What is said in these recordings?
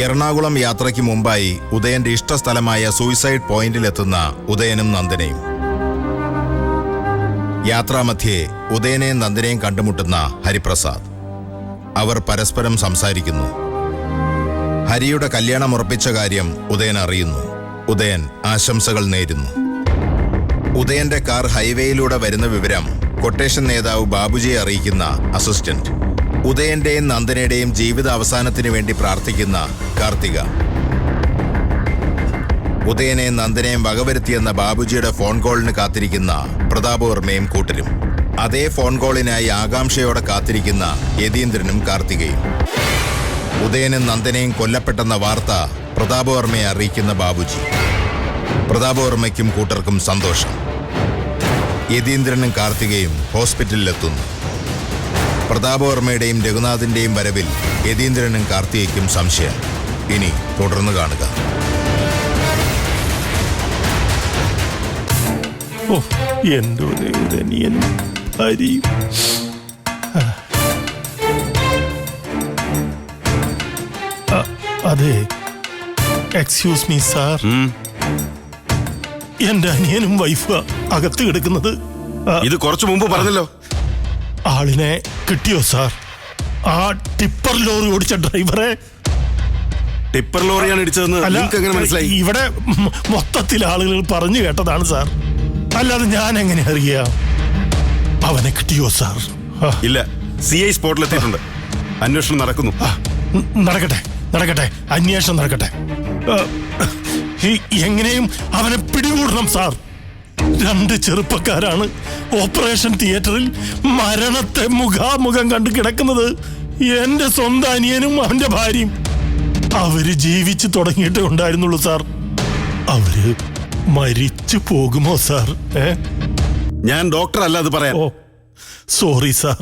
എറണാകുളം യാത്രയ്ക്ക് മുമ്പായി ഉദയന്റെ ഇഷ്ടസ്ഥലമായ സൂയിസൈഡ് പോയിന്റിലെത്തുന്ന ഉദയനും നന്ദനയും. യാത്രാമധ്യേ ഉദയനെയും നന്ദനയും കണ്ടുമുട്ടുന്ന ഹരിപ്രസാദ്. അവർ പരസ്പരം സംസാരിക്കുന്നു. ഹരിയുടെ കല്യാണം ഉറപ്പിച്ച കാര്യം ഉദയൻ അറിയുന്നു. ഉദയൻ ആശംസകൾ നേരുന്നു. ഉദയന്റെ കാർ ഹൈവേയിലൂടെ വരുന്ന വിവരം കൊട്ടേഷൻ നേതാവ് ബാബുജിയെ അറിയിക്കുന്ന അസിസ്റ്റന്റ്. ഉദയന്റെയും നന്ദനയുടെയും ജീവിത അവസാനത്തിനു വേണ്ടി പ്രാർത്ഥിക്കുന്ന കാർത്തിക. ഉദയനെയും നന്ദനയും വകവരുത്തിയെന്ന ബാബുജിയുടെ ഫോൺ കോളിന് കാത്തിരിക്കുന്ന പ്രതാപവർമ്മയും കൂട്ടരും. അതേ ഫോൺ കോളിനായി ആകാംക്ഷയോടെ കാത്തിരിക്കുന്ന യതീന്ദ്രനും കാർത്തികയും. ഉദയനും നന്ദനയും കൊല്ലപ്പെട്ടെന്ന വാർത്ത പ്രതാപവർമ്മയെ അറിയിക്കുന്ന ബാബുജി. പ്രതാപവർമ്മയ്ക്കും കൂട്ടർക്കും സന്തോഷം. യതീന്ദ്രനും കാർത്തികയും ഹോസ്പിറ്റലിലെത്തുന്നു. പ്രതാപവർമ്മയുടെയും രഘുനാഥിന്റെയും വരവിൽ യതീന്ദ്രനും കാർത്തികയ്ക്കും സംശയം. ഇനി തുടർന്ന് കാണുക. അതെ, എക്സ്ക്യൂസ് മീ സാർ, എന്റെ അനിയനും വൈഫ് അകത്ത് കിടക്കുന്നത്. ഇത് കുറച്ചു മുമ്പ് പറഞ്ഞല്ലോ. ആളിനെ കിട്ടിയോ സാർ? ആ ടിപ്പർ ലോറി ഓടിച്ച ഡ്രൈവറെ. ടിപ്പർ ലോറിയാണ് ഇടിച്ചതെന്ന് നിങ്ങൾക്ക് എങ്ങനെ മനസ്സിലായി? ഇവിടെ മൊത്തത്തിൽ ആളുകൾ പറഞ്ഞു കേട്ടതാണ് സാർ, അല്ലാതെ ഞാൻ എങ്ങനെ അറിയാം? അവനെ കിട്ടിയോ സാർ? ഇല്ല, CI സ്പോട്ടിലെത്തിയിട്ടുണ്ട്. അന്വേഷണം നടക്കുന്നു. നടക്കട്ടെ നടക്കട്ടെ, അന്വേഷണം നടക്കട്ടെ. എങ്ങനെയും അവനെ പിടികൂടണം സാർ. 2 ചെറുപ്പക്കാരാണ് ഓപ്പറേഷൻ തിയേറ്ററിൽ മരണത്തെ മുഖാമുഖം കണ്ടു കിടക്കുന്നത്. എന്റെ സ്വന്തം അനിയനും അവന്റെ ഭാര്യയും. അവര് ജീവിച്ചു തുടങ്ങിയിട്ടേ ഉണ്ടായിരുന്നുള്ളൂ സാർ. അവര് മരിച്ചു പോകുമോ സാർ? ഞാൻ ഡോക്ടർ അല്ല അത് പറയാം. ഓ സോറി സാർ,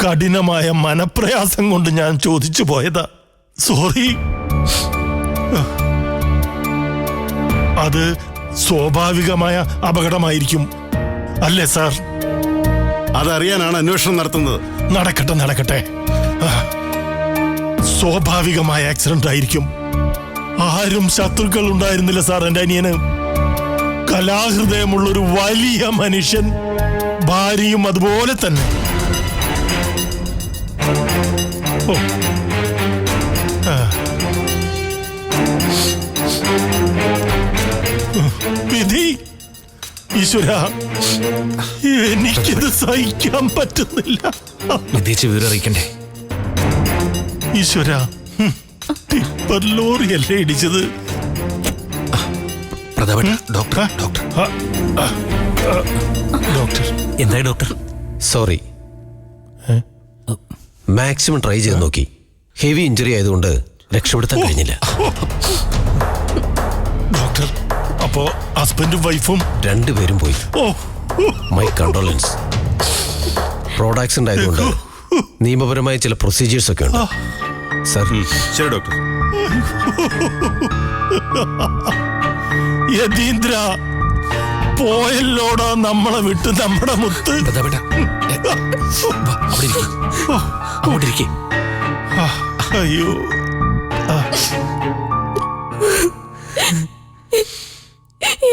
കഠിനമായ മനപ്രയാസം കൊണ്ട് ഞാൻ ചോദിച്ചു പോയതാ. സോറി. അത് സ്വാഭാവികമായ അപകടമായിരിക്കും അല്ലേ സാർ? അതറിയാനാണ് അന്വേഷണം നടത്തുന്നത്. നടക്കട്ടെ നടക്കട്ടെ. സ്വാഭാവികമായ ആക്സിഡന്റ് ആയിരിക്കും. ആരും ശത്രുക്കൾ ഉണ്ടായിരുന്നില്ല സാർ എന്റെ അനിയന്. കലാഹൃദയമുള്ളൊരു വലിയ മനുഷ്യൻ, ഭാര്യയും അതുപോലെ തന്നെ. ഓ വിധി, ഈശ്വര, എനിക്കിത് സഹിക്കാൻ പറ്റുന്നില്ല. വിവരറിയിക്കണ്ടേ ഈശ്വര? ടിപ്പർ ലോറിയല്ലേ ഇടിച്ചത്? ഡോക്ടർ എന്തായി ഡോക്ടർ? സോറി, മാക്സിമം ട്രൈ ചെയ്ത് നോക്കി. ഹെവി ഇഞ്ചുറി ആയതുകൊണ്ട് രക്ഷപ്പെടുത്താൻ കഴിഞ്ഞില്ല. ഡോക്ടർ, അപ്പോ ഹസ്ബൻഡും വൈഫും 2 പേരും പോയി. My condolence. റോഡ് ആക്സിഡന്റ് ആയതുകൊണ്ട് നിയമപരമായ ചില പ്രൊസീജിയേഴ്സ് ഒക്കെ ഉണ്ട് സർ. ശരി ഡോക്ടർ. യതീന്ദ്ര, പോയല്ലോടാ നമ്മളെ വിട്ട് നമ്മുടെ മുത്ത്. അയ്യോ,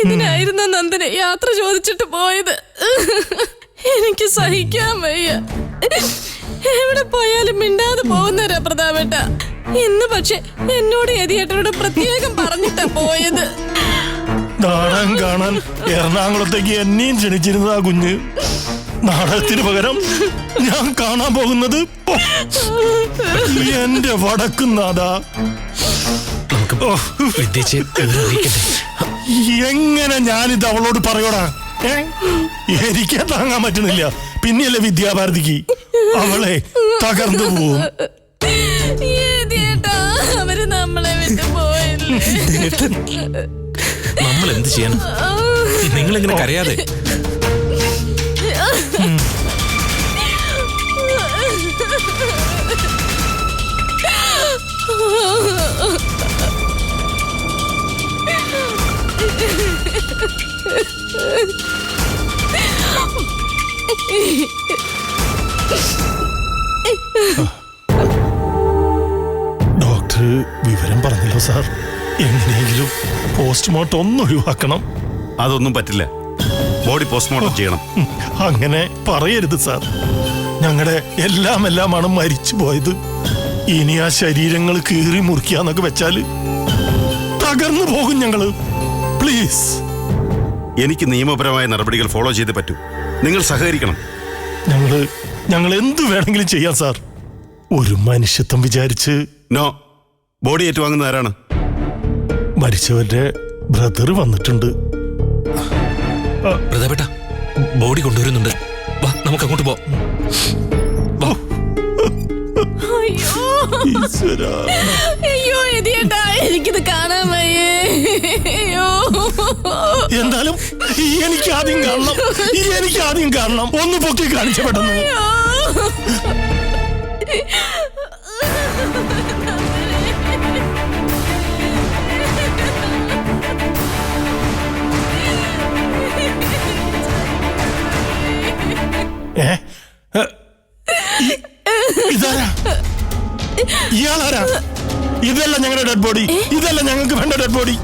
ഇതിനായിരുന്നു നന്ദനെ യാത്ര ചോദിച്ചിട്ട് പോയത്. എനിക്ക് സഹിക്കാൻ വയ്യ. എവിടെ പോയാലും മിണ്ടാതെ പോകുന്നവരാ പ്രതാപേട്ട. ഇന്ന് പക്ഷെ എന്നോട് യതിയേട്ടനോട് പ്രത്യേകം പറഞ്ഞിട്ടാ പോയത്. നാടകം കാണാൻ എറണാകുളത്തേക്ക് എന്നെയും ക്ഷണിച്ചിരുന്നതാ കുഞ്ഞ്. നാടകത്തിന് പകരം ഞാൻ കാണാൻ പോകുന്നത് എന്റെ വടക്കുന്നാഥാ. എങ്ങനെ ഞാനിത് അവളോട് പറയോടാ? എനിക്ക് താങ്ങാൻ പറ്റുന്നില്ല. പിന്നെയല്ലേ വിദ്യാഭാരതിക്ക്. അവളെ തകർന്നു പോവും. അവര് നമ്മളെ വിട്ട് പോയില്ലേ? നമ്മൾ എന്ത് ചെയ്യാൻ? നിങ്ങളെങ്ങനെ കരയാതെ? ഡോക്ടർ വിവരം പറഞ്ഞല്ലോ സാർ. എങ്ങനെയെങ്കിലും പോസ്റ്റ്മോർട്ടം ഒന്ന് ഒഴിവാക്കണം. അതൊന്നും പറ്റില്ല. ബോഡി പോസ്റ്റ്മോർട്ടം ചെയ്യണം. അങ്ങനെ പറയരുത് സാർ. ഞങ്ങളുടെ എല്ലാമാണ് മരിച്ചു പോയത്. ഇനി ആ ശരീരങ്ങൾ കീറി മുറിക്കാന്നൊക്കെ വെച്ചാല് തകർന്നു പോകും ഞങ്ങള്. പ്ലീസ്. എനിക്ക് നിയമപരമായ നടപടികൾ ഫോളോ ചെയ്തേ പറ്റൂ. നിങ്ങൾ സഹകരിക്കണം. ഞങ്ങൾ എന്ത് വേണമെങ്കിലും ചെയ്യാം സാർ. ഒരു മനുഷ്യത്വം വിചാരിച്ച്. നോ. ബോഡി ഏറ്റുവാങ്ങുന്ന ആരാണ്? മരിച്ചവരുടെ ബ്രദർ വന്നിട്ടുണ്ട്. പ്രതാപേട്ട, ബോഡി കൊണ്ടുവരുന്നുണ്ട്. വാ, നമുക്ക് അങ്ങോട്ട് പോവാം. വാ. അയ്യോ ഈശ്വരാ. അയ്യോ എതിയേട്ടാ, എനിക്കിത് കാണാൻ വയ്യേ. അയ്യോ എന്തായാലും എനിക്ക് ആദ്യം കാണണം. ഒന്ന് പൊക്കി കാണിച്ച പെട്ടെന്ന്. അയ്യോ. ഇതാരാ? ഇയാളാരാ? ഇതല്ല ഞങ്ങളുടെ ഡെഡ് ബോഡി. ഇതല്ല ഞങ്ങൾക്ക് വേണ്ട ഡെഡ് ബോഡി.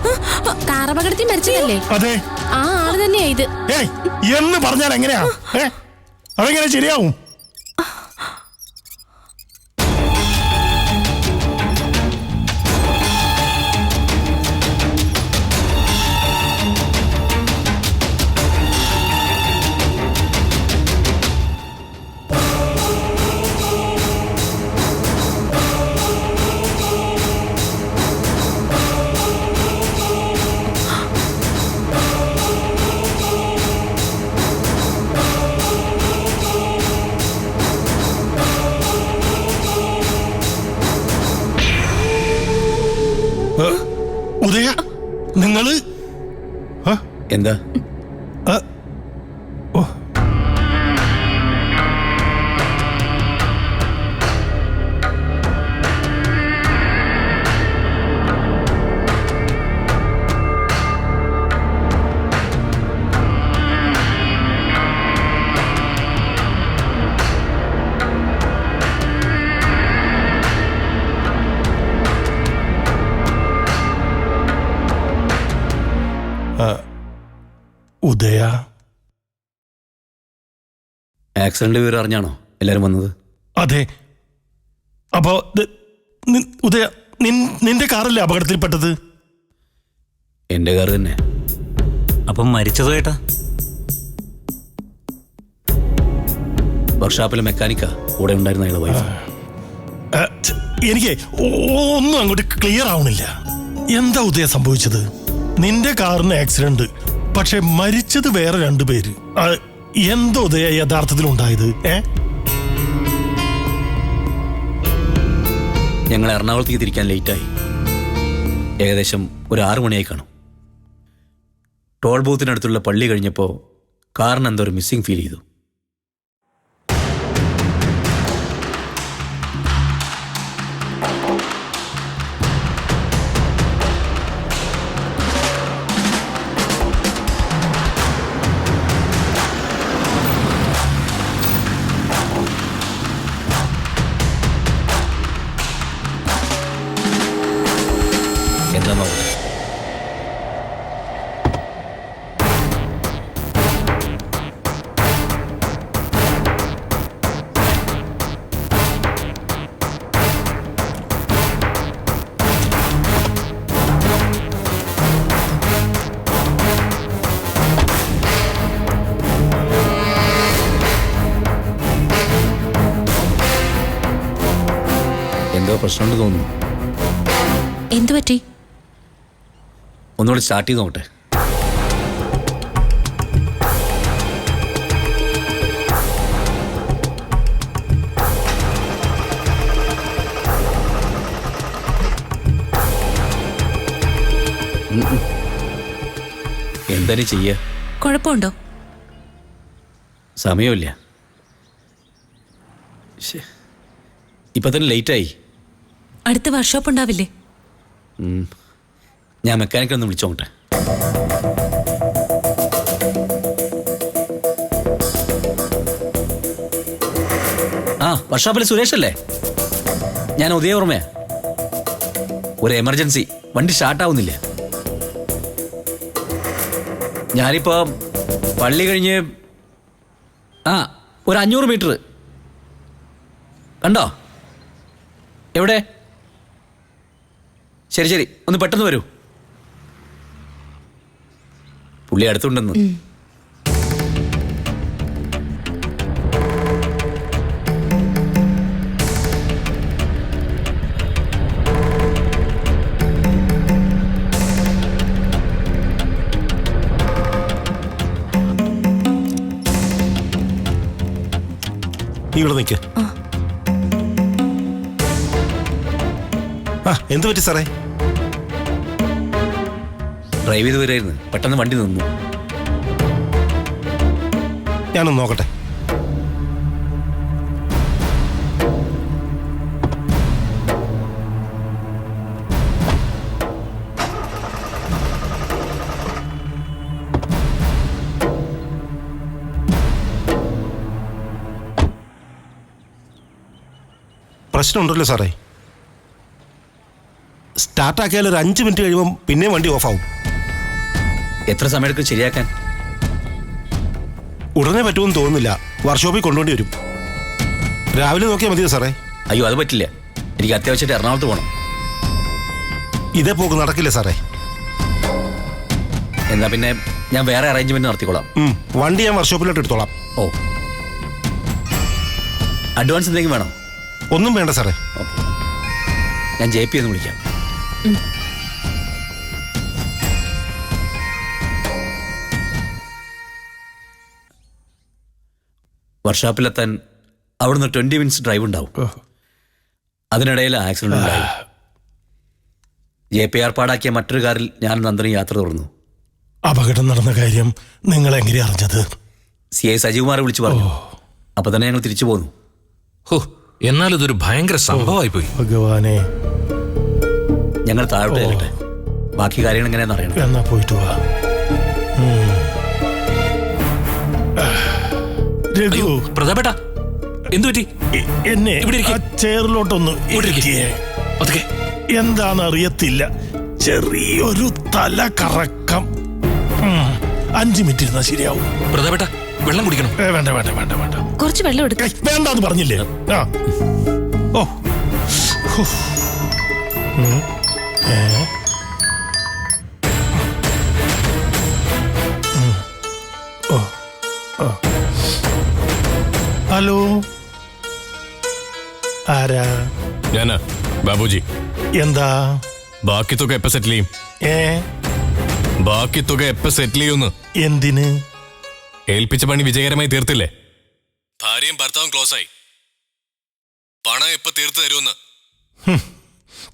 കാറപകടത്തിൽ മരിച്ചതല്ലേ? അതെ, ആ ആള് തന്നെയാ ഇത്. എന്ന് പറഞ്ഞാൽ എങ്ങനെയാ? അതെങ്ങനെ ശരിയാവും? ഉദയ, നിങ്ങള് എന്താ? ഉദയ, ആക്സിഡന്റ് വിവരം അറിഞ്ഞാണോ എല്ലാരും വന്നത്? അതെ. അപ്പോ ഉദയ, നിന്റെ കാറല്ലേ അപകടത്തിൽപ്പെട്ടത്? എന്റെ കാർ തന്നെ. അപ്പം മരിച്ചതോ ഏട്ടാ? വർക്ക്ഷോപ്പിലെ മെക്കാനിക്കാ കൂടെ ഉണ്ടായിരുന്ന അയാളെ വൈഫ്. എനിക്ക് ഒന്നും അങ്ങോട്ട് ക്ലിയർ ആവണില്ല. എന്താ ഉദയ സംഭവിച്ചത്? നിന്റെ കാറിന് ആക്സിഡന്റ്, പക്ഷെ മരിച്ചത് വേറെ 2 പേര്. എന്തോ ഉദയ യഥാർത്ഥത്തിൽ ഉണ്ടായത്? ഞങ്ങൾ എറണാകുളത്തേക്ക് തിരിക്കാൻ ലേറ്റായി. ഏകദേശം ഒരു 6 മണിയായി കാണും. ടോൾ ബൂത്തിനടുത്തുള്ള പള്ളി കഴിഞ്ഞപ്പോൾ കാറിന് എന്തോ ഒരു മിസ്സിംഗ് ഫീൽ ചെയ്തു. എന്താ നോക്കട്ടെ. എന്തോ പ്രശ്നമുണ്ട് തോന്നുന്നു. എന്തു പറ്റി? ഒന്നുകൂടി സ്റ്റാർട്ട് ചെയ്ത് നോക്കട്ടെ. എന്താ ചെയ്യ? കുഴപ്പമുണ്ടോ? സമയമില്ല. ഇപ്പൊ തന്നെ ലേറ്റായി. അടുത്ത വർക്ക്ഷോപ്പ് ഉണ്ടാവില്ലേ? ഞാൻ മെക്കാനിക്കൊന്ന് വിളിച്ചോട്ടെ. വർക്ക്ഷോപ്പിലെ സുരേഷ് അല്ലേ? ഞാൻ ഉദയവർമ്മയാ. ഒരു എമർജൻസി, വണ്ടി സ്റ്റാർട്ടാവുന്നില്ല. ഞാനിപ്പോ പള്ളി കഴിഞ്ഞ് ഒരു 500 മീറ്റർ കണ്ടോ? എവിടെ? ശരി ശരി, ഒന്ന് പെട്ടെന്ന് വരൂ. പുള്ളി അടുത്തുണ്ടെന്ന്. ഇവിടെ നിൽക്ക്. എന്ത് പറ്റി സാറേ? ഡ്രൈവ് ചെയ്ത് വരായിരുന്നു, പെട്ടെന്ന് വണ്ടി നിന്നു. ഞാനൊന്ന് നോക്കട്ടെ. പ്രശ്നമുണ്ടല്ലോ സാറേ. സ്റ്റാർട്ടാക്കിയാൽ ഒരു 5 മിനിറ്റ് കഴിയുമ്പം പിന്നെയും വണ്ടി ഓഫാവും. എത്ര സമയമെടുക്കും ശരിയാക്കാൻ? ഉടനെ പറ്റുമെന്ന് തോന്നുന്നില്ല. വർക്ക്ഷോപ്പിൽ കൊണ്ടുപോണ്ടി വരും. രാവിലെ നോക്കിയാൽ മതിയോ സാറേ? അയ്യോ, അത് പറ്റില്ല. എനിക്ക് അത്യാവശ്യമായിട്ട് എറണാകുളത്ത് പോകണം. ഇതേ പോക്ക് നടക്കില്ല സാറേ. എന്നാ പിന്നെ ഞാൻ വേറെ അറേഞ്ച്മെന്റ് നടത്തിക്കോളാം. വണ്ടി ഞാൻ വർക്ക്ഷോപ്പിലോട്ട് എടുത്തോളാം. ഓ, അഡ്വാൻസ് എന്തെങ്കിലും വേണോ? ഒന്നും വേണ്ട സാറേ. ഓക്കെ, ഞാൻ JP എന്ന് വിളിക്കാം. വർക്ക്ഷോപ്പിലെത്താൻ അവിടുന്ന് 20 മിനിറ്റ്സ് ഡ്രൈവ് ഉണ്ടാവും. അതിനിടയിൽ ആക്സിഡന്റ് ഉണ്ടായി. JP ഏർപ്പാടാക്കിയ മറ്റൊരു കാറിൽ ഞാൻ നന്ദനും യാത്ര തുടർന്നു. അപകടം നടന്ന കാര്യം നിങ്ങൾ എങ്ങനെ അറിഞ്ഞത്? CI സജികുമാറെ വിളിച്ചു പറഞ്ഞു. അപ്പൊ തന്നെ ഞങ്ങൾ തിരിച്ചു പോന്നു. ഹോ, എന്നാൽ ഇതൊരു ഭയങ്കര സംഭവമായി പോയി. ഭഗവാനെ, ഞങ്ങൾ താഴോട്ട് ചെല്ലട്ടെ. ബാക്കി കാര്യങ്ങൾ എങ്ങനെയാണെന്ന് അറിയണം. എന്നാ പോയിട്ട് വാ. രഘു, പ്രതാപേട്ടാ, എന്തു പറ്റി? എന്നെ ഇവിടെ ഇരിക്ക്. ചെയറിലോട്ടൊന്ന് ഇരുത്തിയേ. അതൊക്കെ എന്താന്ന് അറിയത്തില്ല, ചെറിയൊരു തല കറക്കം. 5 മിനിറ്റ് ഇരുന്നാ ശരിയാവും. പ്രതാപേട്ടാ, വെള്ളം കുടിക്കണം. വേണ്ട വേണ്ട വേണ്ട വേണ്ട, കുറച്ച് വെള്ളം എടുക്ക. വേണ്ടാന്ന് പറഞ്ഞില്ലേ? ഓ, ഹലോ, ആരാ? ഞാനാ ബാബുജി. എന്താ? ബാക്കി തുക എപ്പ സെറ്റിൽ ചെയ്യും? ബാക്കി തുക എപ്പ സെറ്റിൽ ചെയ്യുമെന്ന്? എന്തിന്? ഏൽപ്പിച്ച പണി വിജയകരമായി തീർത്തില്ലേ? ഭാര്യയും ഭർത്താവും ക്ലോസ് ആയി. പണം എപ്പ തീർത്തു തരുമെന്ന്?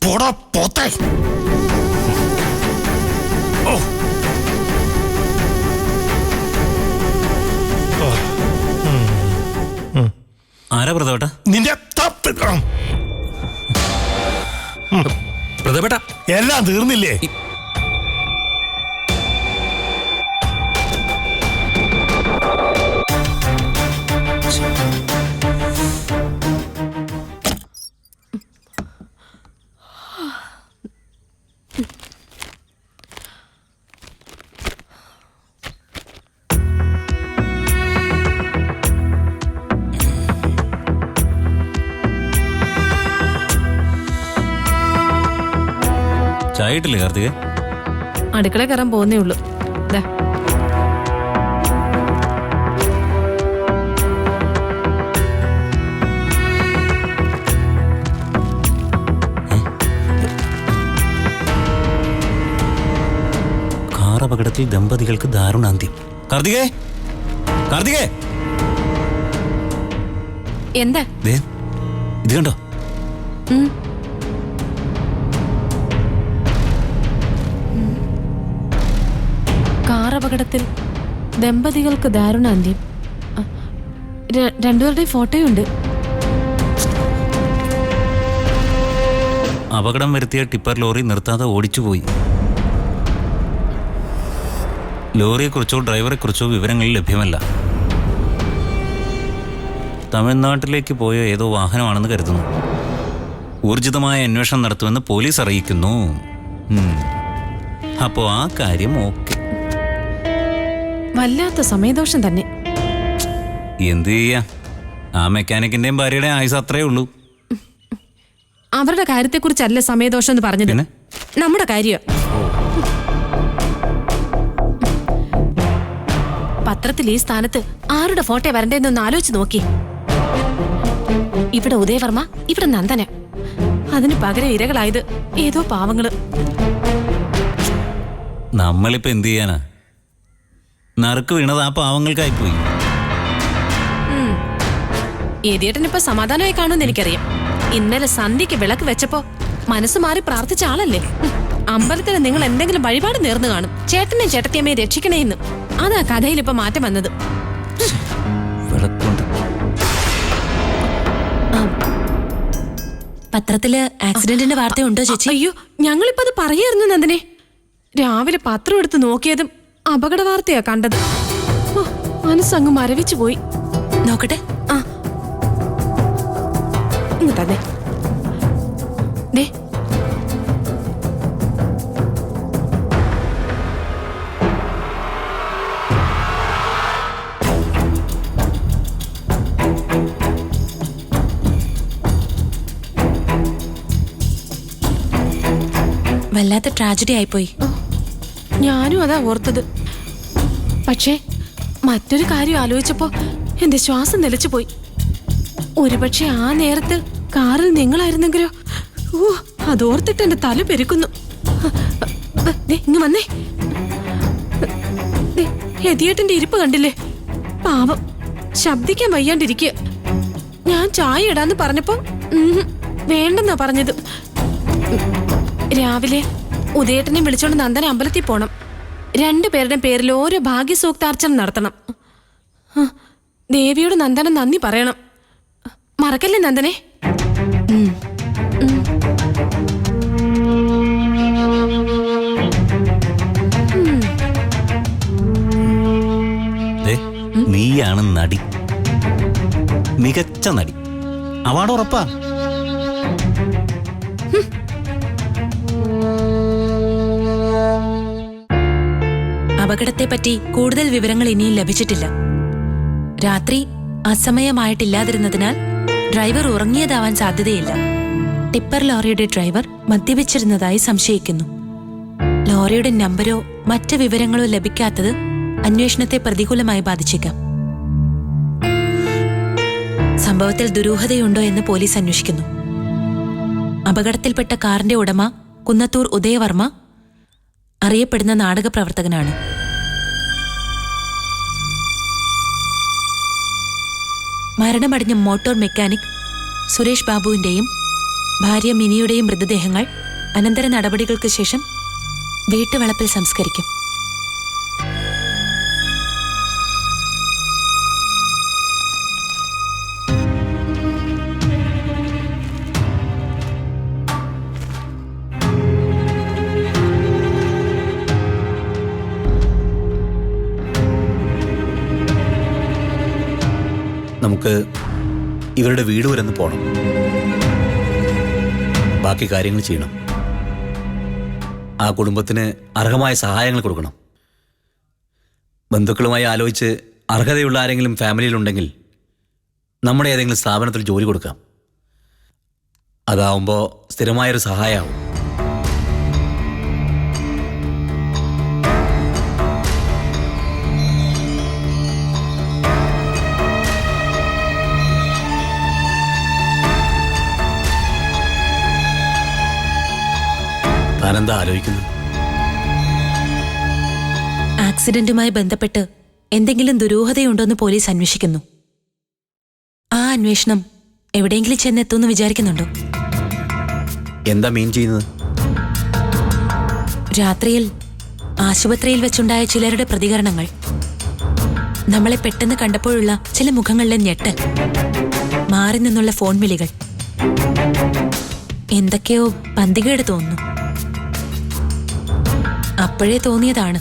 പോടാ പോത്തെ. ഓ, ആരാ പ്രതാപേട്ടാ? നിന്റെ പ്രതാപേട്ടാ, എല്ലാം തീർന്നില്ലേ? ചായട്ടില്ലേ കാർത്തികേ? അടുക്കള കയറാൻ പോകുന്നേ ഉള്ളൂ. കാർ അപകടത്തിൽ ദമ്പതികൾക്ക് ദാരുണാന്ത്യം. കാർത്തികേ, കാർത്തികേ, എന്താ ഇത് കണ്ടോ? കാർ അപകടത്തിൽ ദമ്പതികൾക്ക് ദാരുണാന്ത്യം. രണ്ടുപേരുടെയും ഫോട്ടോയുണ്ട്. അപകടം വരുത്തിയ ടിപ്പർ ലോറി നിർത്താതെ ഓടിച്ചുപോയി. ലോറിയെക്കുറിച്ചോ ഡ്രൈവറെക്കുറിച്ചോ വിവരങ്ങൾ ലഭ്യമല്ല. തമിഴ്നാട്ടിലേക്ക് പോയ ഏതോ വാഹനമാണെന്ന് കരുതുന്നു. ഊർജിതമായ അന്വേഷണം നടത്തുമെന്ന് പോലീസ് അറിയിക്കുന്നു. അപ്പോ ആ കാര്യം ഓക്കെ. വല്ലാത്ത സമയദോഷം തന്നെ. എന്ത് ചെയ്യാ, ആ മെക്കാനിക്കിന്റെയും ഭാര്യയുടെ ആയുസ് അത്രേ ഉള്ളൂ. അവരുടെ കാര്യത്തെക്കുറിച്ചല്ല സമയദോഷം എന്ന് പറഞ്ഞത്, പിന്നെ? നമ്മുടെ കാര്യം. പത്രത്തിൽ ഈ സ്ഥാനത്ത് ആരുടെ ഫോട്ടോ വരണ്ടേന്നൊന്ന് ആലോചിച്ച് നോക്കി. ഇവിടെ ഉദയവർമ്മ, ഇവിടെ നന്ദന. അതിന് പകരം ഇരകളായത് ഏതോ പാവങ്ങള്. നമ്മളിപ്പോ എന്ത് ചെയ്യാനാ? നറുക്ക് വീണത് ആ പാവങ്ങൾക്കായിപ്പോയി. ഏതിയേട്ടനിപ്പോ സമാധാനമായി കാണുമെന്ന് എനിക്കറിയാം. ഇന്നലെ സന്ധ്യക്ക് വിളക്ക് വെച്ചപ്പോ മനസ്സ് മാറി പ്രാർത്ഥിച്ച ആളല്ലേ. അമ്പലത്തിൽ നിങ്ങൾ എന്തെങ്കിലും വഴിപാട് നേർന്നു കാണും, ചേട്ടനെ ചേട്ടത്തിയമ്മയെ രക്ഷിക്കണേന്ന്. അതാ കഥയിൽ ഇപ്പൊ മാറ്റം വന്നത്. പത്രത്തില് ആക്സിഡന്റിന്റെ വാർത്തയുണ്ടോ ചേച്ചി? അയ്യോ, ഞങ്ങളിപ്പോ അത് പറയായിരുന്നു നന്ദനെ. രാവിലെ പത്രം എടുത്ത് നോക്കിയതും അപകട വാർത്തയാ കണ്ടത്. മനസ്സങ്ങ് മരവിച്ചു പോയി. നോക്കട്ടെ. ആ, ഇങ്ങ് തന്നെ. ദേ, വല്ലാത്ത ട്രാജഡി ആയിപ്പോയി. ഞാനും അതാ ഓർത്തത്. പക്ഷേ മറ്റൊരു കാര്യം ആലോചിച്ചപ്പോ എന്റെ ശ്വാസം നിലച്ചു പോയി. ഒരുപക്ഷെ ആ നേരത്ത് കാറിൽ നിങ്ങളായിരുന്നെങ്കിലോ? ഓ, അതോർത്തിട്ട് എന്റെ തല പെരുക്കുന്നു. ഇങ്ങ് വന്നേ. ഹെതിയേട്ടന്റെ ഇരിപ്പ് കണ്ടില്ലേ? പാവം, ശബ്ദിക്കാൻ വയ്യാണ്ടിരിക്കുക. ഞാൻ ചായ ഇടാന്ന് പറഞ്ഞപ്പോ വേണ്ടെന്നാ പറഞ്ഞത്. രാവിലെ ഉദയേട്ടനെ വിളിച്ചോണ്ട് നന്ദന അമ്പലത്തിൽ പോണം. 2 പേരുടെ പേരിൽ ഓരോ ഭാഗ്യസൂക്താർച്ചന നടത്തണം. ദേവിയോട് നന്ദന നന്ദി പറയണം. മറക്കല്ലേ നന്ദനെ? നീയാണ് നടി, മികച്ച നടി. അവാർഡ് ഉറപ്പാ. അപകടത്തെപ്പറ്റി കൂടുതൽ വിവരങ്ങൾ ഇനിയും ലഭിച്ചിട്ടില്ല. രാത്രി അസമയമായിട്ടില്ലാതിരുന്നതിനാൽ ഡ്രൈവർ ഉറങ്ങിയതാവാൻ സാധ്യതയില്ല. ടിപ്പർ ലോറിയുടെ ഡ്രൈവർ മദ്യപിച്ചിരുന്നതായി സംശയിക്കുന്നു. ലോറിയുടെ നമ്പരോ മറ്റ് വിവരങ്ങളോ ലഭിക്കാത്തത് അന്വേഷണത്തെ പ്രതികൂലമായി ബാധിച്ചേക്കാം. സംഭവത്തിൽ ദുരൂഹതയുണ്ടോ എന്ന് പോലീസ് അന്വേഷിക്കുന്നു. അപകടത്തിൽപ്പെട്ട കാറിന്റെ ഉടമ കുന്നത്തൂർ ഉദയവർമ്മ അറിയപ്പെടുന്ന നാടക പ്രവർത്തകനാണ്. മരണമടഞ്ഞ മോട്ടോർ മെക്കാനിക് സുരേഷ് ബാബുവിന്റെയും ഭാര്യ മിനിയുടെയും മൃതദേഹങ്ങൾ അനന്തര നടപടികൾക്ക് ശേഷം വീട്ടുവളപ്പിൽ സംസ്കരിക്കും. നമുക്ക് ഇവരുടെ വീട് വരെ ഒന്ന് പോകണം. ബാക്കി കാര്യങ്ങൾ ചെയ്യണം. ആ കുടുംബത്തിന് അർഹമായ സഹായങ്ങൾ കൊടുക്കണം. ബന്ധുക്കളുമായി ആലോചിച്ച് അർഹതയുള്ള ആരെങ്കിലും ഫാമിലിയിലുണ്ടെങ്കിൽ നമ്മുടെ ഏതെങ്കിലും സ്ഥാപനത്തിൽ ജോലി കൊടുക്കാം. അതാവുമ്പോൾ സ്ഥിരമായൊരു സഹായമാവും. താനെന്താ ആലോചിക്കുന്നത്? ആക്സിഡന്റുമായി ബന്ധപ്പെട്ട് എന്തെങ്കിലും ദുരൂഹതയുണ്ടോന്ന് പോലീസ് അന്വേഷിക്കുന്നു. ആ അന്വേഷണം എവിടെയെങ്കിലും ചെന്നെത്തുമെന്ന് വിചാരിക്കുന്നുണ്ടോ? എന്താ മീൻ ചെയ്യുന്നത്? രാത്രിയിൽ ആശുപത്രിയിൽ വെച്ചുണ്ടായ ചിലരുടെ പ്രതികരണങ്ങൾ, നമ്മളെ പെട്ടെന്ന് കണ്ടപ്പോഴുള്ള ചില മുഖങ്ങളിലെ ഞെട്ടൽ, മാറി നിന്നുള്ള ഫോൺ വിളികൾ, എന്തൊക്കെയോ പന്തികേട് തോന്നുന്നു. അപ്പോഴേ തോന്നിയതാണ്.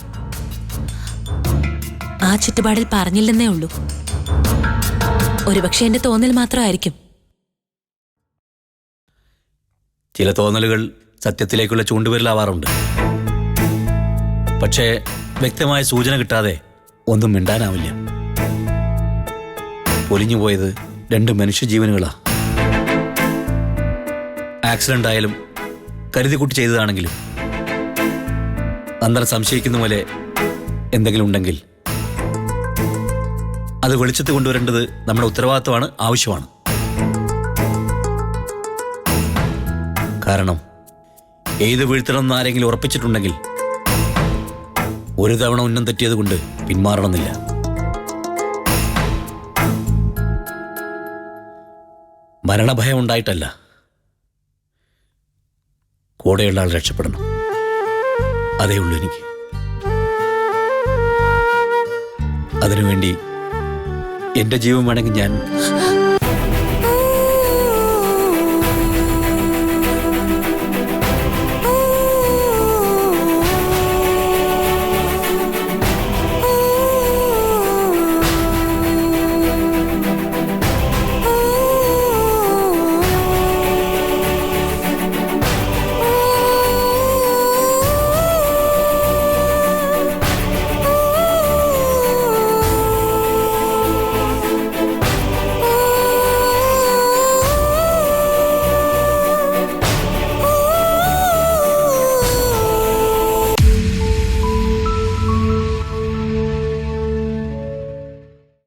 ആ ചുറ്റുപാടിൽ പറഞ്ഞില്ലെന്നേ ഉള്ളൂ. ഒരുപക്ഷെ എന്റെ തോന്നൽ മാത്രമായിരിക്കും. ചില തോന്നലുകൾ സത്യത്തിലേക്കുള്ള ചൂണ്ടുവിരലാവാറുണ്ട്. പക്ഷേ വ്യക്തമായ സൂചന കിട്ടാതെ ഒന്നും മിണ്ടാനാവില്ല. പൊലിഞ്ഞു പോയത് 2 മനുഷ്യജീവനുകളാ. ആക്സിഡന്റ് ആയാലും കരുതിക്കുട്ടി ചെയ്തതാണെങ്കിലും അന്നേരം സംശയിക്കുന്ന പോലെ എന്തെങ്കിലും ഉണ്ടെങ്കിൽ അത് വെളിച്ചത്ത് കൊണ്ടുവരേണ്ടത് നമ്മുടെ ഉത്തരവാദിത്വമാണ്, ആവശ്യമാണ്. കാരണം ഏത് വീഴ്ത്തണമെന്ന് ആരെങ്കിലും ഉറപ്പിച്ചിട്ടുണ്ടെങ്കിൽ ഒരു തവണ ഉന്നം തെറ്റിയത് കൊണ്ട് പിന്മാറണമെന്നില്ല. മരണഭയം ഉണ്ടായിട്ടല്ല, കൂടെയുള്ള ആൾ രക്ഷപ്പെടണം, അതേ ഉള്ളൂ എനിക്ക്. അതിനുവേണ്ടി എന്റെ ജീവൻ വേണമെങ്കിൽ ഞാൻ